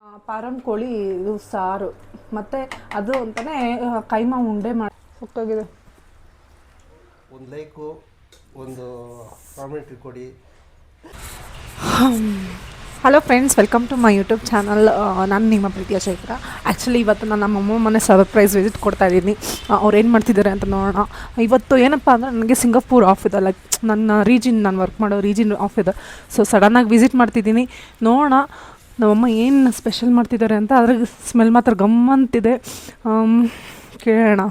ಪಾರಂ ಕೋಳಿ ಇದು ಸಾರು ಮತ್ತು ಅದು ಅಂತಲೇ ಕೈಮಾ ಉಂಡೆ ಮಾಡಿ ಸುಟ್ಟೋಗಿದೆ. ಒಂದು ಲೈಕು ಒಂದು ಕಾಮೆಂಟ್ರಿ ಕೊಡಿ. Hello friends, welcome to my YouTube channel. ನಾನು ನಿಮ್ಮ ಪ್ರೀತಿಯ ಚೈತ್ರ. ಆ್ಯಕ್ಚುಲಿ ಇವತ್ತು ನಾನು ನಮ್ಮಮ್ಮ ಮನೆ ಸರ್ಪ್ರೈಸ್ ವಿಸಿಟ್ ಕೊಡ್ತಾಯಿದ್ದೀನಿ. ಅವ್ರು ಏನು ಮಾಡ್ತಿದ್ದಾರೆ ಅಂತ ನೋಡೋಣ. ಇವತ್ತು ಏನಪ್ಪ ಅಂದರೆ ನನಗೆ ಸಿಂಗಾಪುರ್ ಆಫ್ ಇದೆ, ಲೈಕ್ ನನ್ನ ರೀಜಿನ್, ನಾನು ವರ್ಕ್ ಮಾಡೋ ರೀಜಿನ್ ಆಫ್ ಇದೆ. ಸೊ ಸಡನ್ನಾಗಿ ವಿಸಿಟ್ ಮಾಡ್ತಿದ್ದೀನಿ. ನೋಡೋಣ ನಮ್ಮಮ್ಮ ಏನು ಸ್ಪೆಷಲ್ ಮಾಡ್ತಿದ್ದಾರೆ ಅಂತ. ಅದ್ರಾಗ ಸ್ಮೆಲ್ ಮಾತ್ರ ಗಮ್ಮಂತಿದೆ. ಕೇಳೋಣ.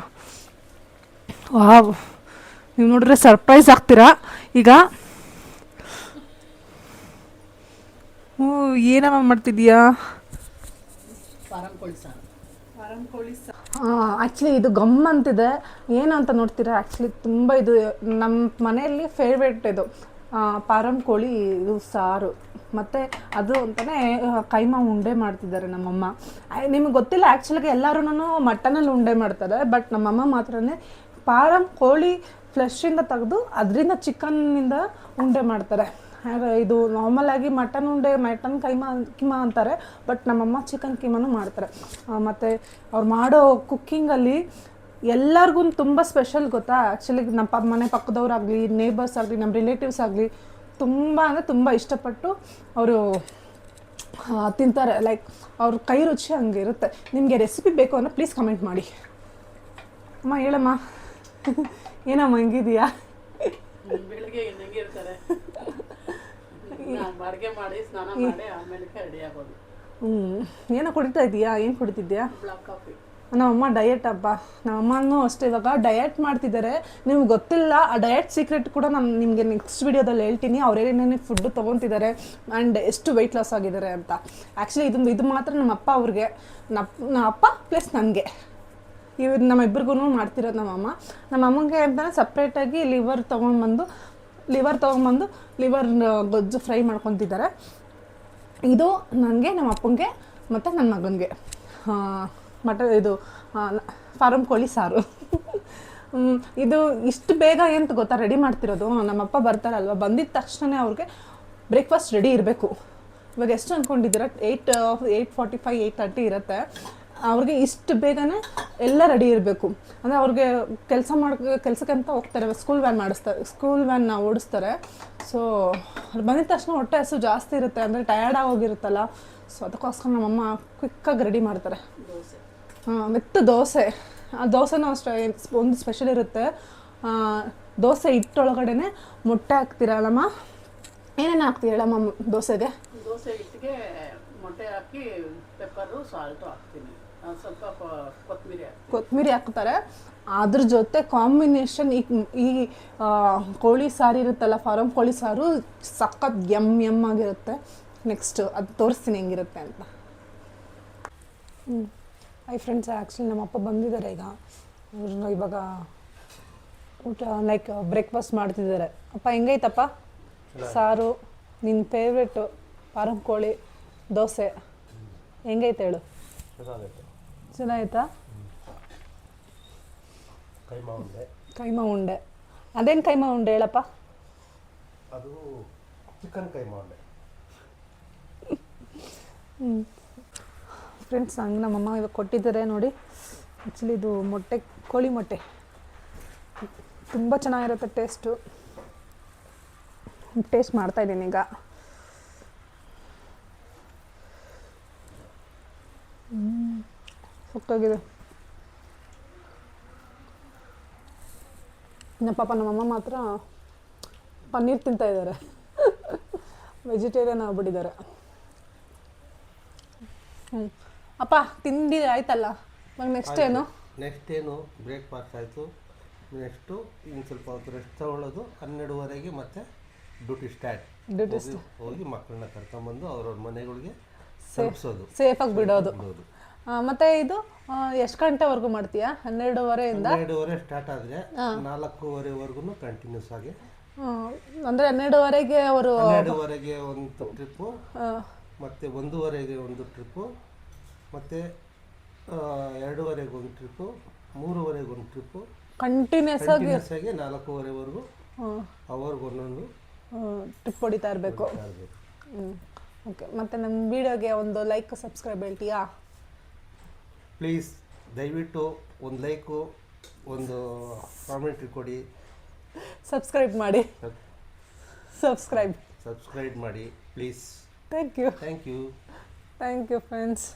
ವಾವ್, ನೀವು ನೋಡಿದ್ರೆ ಸರ್ಪ್ರೈಸ್ ಆಗ್ತೀರಾ ಈಗ. ಏನಮ್ಮ ಮಾಡ್ತಿದ್ದೀಯಾ? ಆ್ಯಕ್ಚುಲಿ ಇದು ಗಮ್ಮಂತಿದೆ. ಏನು ಅಂತ ನೋಡ್ತೀರಾ, ಆ್ಯಕ್ಚುಲಿ ತುಂಬ ಇದು ನಮ್ಮ ಮನೆಯಲ್ಲಿ ಫೇವ್ರೇಟ್ ಇದು ಪಾರಂ ಕೋಳಿ ಇದು ಸಾರು ಮತ್ತು ಅದು ಅಂತಲೇ ಕೈಮಾ ಉಂಡೆ ಮಾಡ್ತಿದ್ದಾರೆ ನಮ್ಮಮ್ಮ. ನಿಮಗೆ ಗೊತ್ತಿಲ್ಲ, ಆ್ಯಕ್ಚುಲಿಗೆ ಎಲ್ಲರೂ ಮಟನಲ್ಲಿ ಉಂಡೆ ಮಾಡ್ತಾರೆ, ಬಟ್ ನಮ್ಮಮ್ಮ ಮಾತ್ರ ಪಾರಂ ಕೋಳಿ ಫ್ಲೆಶಿಂದ ತೆಗೆದು ಅದರಿಂದ ಚಿಕನ್ನಿಂದ ಉಂಡೆ ಮಾಡ್ತಾರೆ. ಇದು ನಾರ್ಮಲಾಗಿ ಮಟನ್ ಉಂಡೆ, ಮಟನ್ ಕೀಮಾ ಅಂತಾರೆ, ಬಟ್ ನಮ್ಮಮ್ಮ ಚಿಕನ್ ಕೀಮಾನು ಮಾಡ್ತಾರೆ. ಮತ್ತು ಅವ್ರು ಮಾಡೋ ಕುಕ್ಕಿಂಗಲ್ಲಿ ಎಲ್ಲರಿಗೂ ತುಂಬ ಸ್ಪೆಷಲ್ ಗೊತ್ತಾ. ಆ್ಯಕ್ಚುಲಿ ನಮ್ಮ ಮನೆ ಪಕ್ಕದವ್ರಾಗಲಿ, ನೇಬರ್ಸ್ ಆಗಲಿ, ನಮ್ಮ ರಿಲೇಟಿವ್ಸ್ ಆಗಲಿ ತುಂಬ ಅಂದರೆ ತುಂಬ ಇಷ್ಟಪಟ್ಟು ಅವರು ತಿಂತಾರೆ. ಲೈಕ್ ಅವ್ರ ಕೈ ರುಚಿ ಹಂಗೆ ಇರುತ್ತೆ. ನಿಮಗೆ ರೆಸಿಪಿ ಬೇಕು ಅಂದರೆ ಪ್ಲೀಸ್ ಕಮೆಂಟ್ ಮಾಡಿ. ಅಮ್ಮ ಹೇಳಮ್ಮ, ಏನಮ್ಮ ಹಂಗಿದೆಯಾ? ಬೆಳಿಗ್ಗೆ ಹೆಂಗೆ ಇರ್ತಾರೆ, ಅಡುಗೆ ಮಾಡಿ ಸ್ನಾನ ಮಾಡಿ ಆಮೇಲೆ ರೆಡಿ ಆಗೋದು. ಏನೋ ಕುಡಿತಾ ಇದೀಯಾ? ಏನು ಕುಡಿತಿದ್ಯಾ? Black coffee. ನಮ್ಮಮ್ಮ ಡಯಟ್ ಹಬ್ಬ. ನಮ್ಮಮ್ಮನೂ ಅಷ್ಟೇ ಇವಾಗ ಡಯಟ್ ಮಾಡ್ತಿದ್ದಾರೆ. ನಿಮ್ಗೆ ಗೊತ್ತಿಲ್ಲ, ಆ ಡಯಟ್ ಸೀಕ್ರೆಟ್ ಕೂಡ ನಾನು ನಿಮಗೆ ನೆಕ್ಸ್ಟ್ ವೀಡಿಯೋದಲ್ಲಿ ಹೇಳ್ತೀನಿ. ಅವರೇನೇನೇ ಫುಡ್ಡು ತೊಗೊತಿದ್ದಾರೆ ಆ್ಯಂಡ್ ಎಷ್ಟು ವೆಯ್ಟ್ ಲಾಸ್ ಆಗಿದ್ದಾರೆ ಅಂತ. ಆ್ಯಕ್ಚುಲಿ ಇದು ಮಾತ್ರ ನಮ್ಮ ಅಪ್ಪ ಅವ್ರಿಗೆ, ನಮ್ಮ ಅಪ್ಪ ಪ್ಲಸ್ ನನಗೆ, ಇವ್ರು ನಮ್ಮಿಬ್ಬರಿಗೂ ಮಾಡ್ತಿರೋದು ನಮ್ಮಮ್ಮ. ನಮ್ಮ ಅಮ್ಮಂಗೆ ಅಂತಲೇ ಸಪ್ರೇಟಾಗಿ ಲಿವರ್ ತೊಗೊಂಬಂದು ಲಿವರ್ ಗೊಜ್ಜು ಫ್ರೈ ಮಾಡ್ಕೊತಿದ್ದಾರೆ. ಇದು ನನಗೆ, ನಮ್ಮ ಅಪ್ಪಂಗೆ ಮತ್ತು ನನ್ನ ಮಗನಿಗೆ ಇದು ಫಾರಂ ಕೋಳಿ ಸಾರು. ಇದು ಇಷ್ಟು ಬೇಗ ಎಂತ ಗೊತ್ತಾ ರೆಡಿ ಮಾಡ್ತಿರೋದು? ನಮ್ಮಪ್ಪ ಬರ್ತಾರಲ್ವ, ಬಂದಿದ್ದ ತಕ್ಷಣ ಅವ್ರಿಗೆ ಬ್ರೇಕ್ಫಾಸ್ಟ್ ರೆಡಿ ಇರಬೇಕು. ಇವಾಗ ಎಷ್ಟು ಅಂದ್ಕೊಂಡಿದ್ದೀರ? 8:45, 8:30 ಇರುತ್ತೆ. ಅವ್ರಿಗೆ ಇಷ್ಟು ಬೇಗನೆ ಎಲ್ಲ ರೆಡಿ ಇರಬೇಕು. ಅಂದರೆ ಅವ್ರಿಗೆ ಕೆಲಸಕ್ಕೆ ಅಂತ ಹೋಗ್ತಾರೆ, ಸ್ಕೂಲ್ ವ್ಯಾನ್ ಓಡಿಸ್ತಾರೆ. ಸೊ ಅವ್ರು ಬಂದಿದ್ದ ತಕ್ಷಣ ಹೊಟ್ಟೆ ಹಸು ಜಾಸ್ತಿ ಇರುತ್ತೆ, ಅಂದರೆ ಟಯರ್ಡ್ ಆಗೋಗಿರುತ್ತಲ್ಲ. ಸೊ ಅದಕ್ಕೋಸ್ಕರ ನಮ್ಮಮ್ಮ ಕ್ವಿಕ್ಕಾಗಿ ರೆಡಿ ಮಾಡ್ತಾರೆ. ವಿತ್ ದೋಸೆ. ಆ ದೋಸೆನೂ ಅಷ್ಟೇ ಒಂದು ಸ್ಪೆಷಲ್ ಇರುತ್ತೆ. ದೋಸೆ ಹಿಟ್ಟೊಳಗಡೆ ಮೊಟ್ಟೆ ಹಾಕ್ತೀರಲ್ಲಮ್ಮ? ಏನೇನು ಹಾಕ್ತೀರ ಹೇಳಮ್ಮ ದೋಸೆಗೆ? ದೋಸೆ ಹಿಟ್ಟಿಗೆ ಮೊಟ್ಟೆ ಹಾಕಿ ಪೆಪ್ಪರು ಸಾಲ್ಟು ಹಾಕ್ತೀನಿ, ಸ್ವಲ್ಪ ಕೊತ್ತಂಬರಿ ಹಾಕ್ತಾರೆ. ಅದ್ರ ಜೊತೆ ಕಾಂಬಿನೇಷನ್ ಈ ಕೋಳಿ ಸಾರು ಇರುತ್ತಲ್ಲ, ಫಾರಂ ಕೋಳಿ ಸಾರು ಸಖತ್ ಯಮ್ ಆಗಿರುತ್ತೆ. ನೆಕ್ಸ್ಟ್ ಅದು ತೋರಿಸ್ತೀನಿ ಹೆಂಗಿರುತ್ತೆ ಅಂತ. ಹೈ ಫ್ರೆಂಡ್ಸ್, ಆ್ಯಕ್ಚುಲಿ ನಮ್ಮಪ್ಪ ಬಂದಿದ್ದಾರೆ ಈಗ. ಇವಾಗ ಊಟ ಲೈಕ್ ಬ್ರೇಕ್ಫಾಸ್ಟ್ ಮಾಡ್ತಿದ್ದಾರೆ. ಅಪ್ಪ ಹೆಂಗೈತಪ್ಪ ಸಾರು? ನಿನ್ನ ಫೇವ್ರೇಟು ಫಾರಂ ಕೋಳಿ ದೋಸೆ ಹೆಂಗೈತೆ ಹೇಳು? ಚೆನ್ನಾಗೈತಾ? ಕೈಮಾ ಉಂಡೆ. ಅದೇನು ಕೈಮಾ ಉಂಡೆ ಹೇಳಪ್ಪ? ಅದು ಚಿಕನ್ ಕೈಮಾ ಉಂಡೆ. ಫ್ರೆಂಡ್ಸ್, ಹಂಗೆ ನಮ್ಮಮ್ಮ ಇವಾಗ ಕೊಟ್ಟಿದ್ದಾರೆ ನೋಡಿ. ಆ್ಯಕ್ಚುಲಿ ಇದು ಕೋಳಿ ಮೊಟ್ಟೆ ತುಂಬ ಚೆನ್ನಾಗಿರುತ್ತೆ ಟೇಸ್ಟು. ಟೇಸ್ಟ್ ಮಾಡ್ತಾಯಿದ್ದೀನಿ ಈಗ. ಸೊಕ್ಕಾಗಿದೆ. ಪಾಪ ನಮ್ಮಮ್ಮ ಮಾತ್ರ ಪನ್ನೀರ್ ತಿಂತಾಯಿದ್ದಾರೆ. ವೆಜಿಟೇರಿಯನ್ ಆಗ್ಬಿಟ್ಟಿದ್ದಾರೆ. ಅಪ್ಪ ತಿಂಡಿ ಆಯ್ತಲ್ಲ, ನೆಕ್ಸ್ಟ್ ಏನು? ನೆಕ್ಸ್ಟ್ ಏನು ಬ್ರೇಕ್ಫಾಸ್ಟ್ ಆಯಿತು. ನೆಕ್ಸ್ಟು ಇನ್ನು ಸ್ವಲ್ಪ ಹೊತ್ತು ರೆಸ್ಟ್ ತಗೊಳ್ಳೋದು. 12:30 ಮತ್ತೆ ಡ್ಯೂಟಿ ಸ್ಟಾರ್ಟ್. ಹೋಗಿ ಮಕ್ಕಳನ್ನ ಕರ್ಕೊಂಬಂದು ಅವ್ರವ್ರ ಮನೆಗಳಿಗೆ ಸೇಫಾಗಿ ಬಿಡೋದು. ಮತ್ತೆ ಇದು ಎಷ್ಟು ಗಂಟೆವರೆಗೂ ಮಾಡ್ತೀಯಾ? 12:30 ಸ್ಟಾರ್ಟ್ ಆದರೆ 4:15ವರೆಗೂ ಕಂಟಿನ್ಯೂಸ್ ಆಗಿ. ಅಂದರೆ 12:30ಗೆ ಅವರು 12:30ಗೆ ಒಂದು ಟ್ರಿಪ್ಪು, ಮತ್ತು 1:15ಗೆ ಒಂದು ಟ್ರಿಪ್ಪು, ಮತ್ತು 2:15ಗೆ ಒಂದು ಟ್ರಿಪ್ಪು, 3:15ಗೆ ಒಂದು ಟ್ರಿಪ್ಪು, ಕಂಟಿನ್ಯೂಸ್ ಆಗಿ 4:15ವರೆಗೂ ಅವ್ರಿಗೊಂದೊಂದು ಟ್ರಿಪ್ ಹೊಡಿತಾ ಇರಬೇಕು. ಓಕೆ, ಮತ್ತು ನಮ್ಮ ವಿಡಿಯೋಗೆ ಒಂದು ಲೈಕ್ ಸಬ್ಸ್ಕ್ರೈಬ್ ಹೇಳ್ತೀಯಾ? ಪ್ಲೀಸ್ ದಯವಿಟ್ಟು ಒಂದು ಲೈಕು ಒಂದು ಕಾಮೆಂಟ್ರಿ ಕೊಡಿ, ಸಬ್ಸ್ಕ್ರೈಬ್ ಮಾಡಿ. ಸಬ್ಸ್ಕ್ರೈಬ್ ಸಬ್ಸ್ಕ್ರೈಬ್ ಮಾಡಿ please. Thank you thank you. Thank you friends.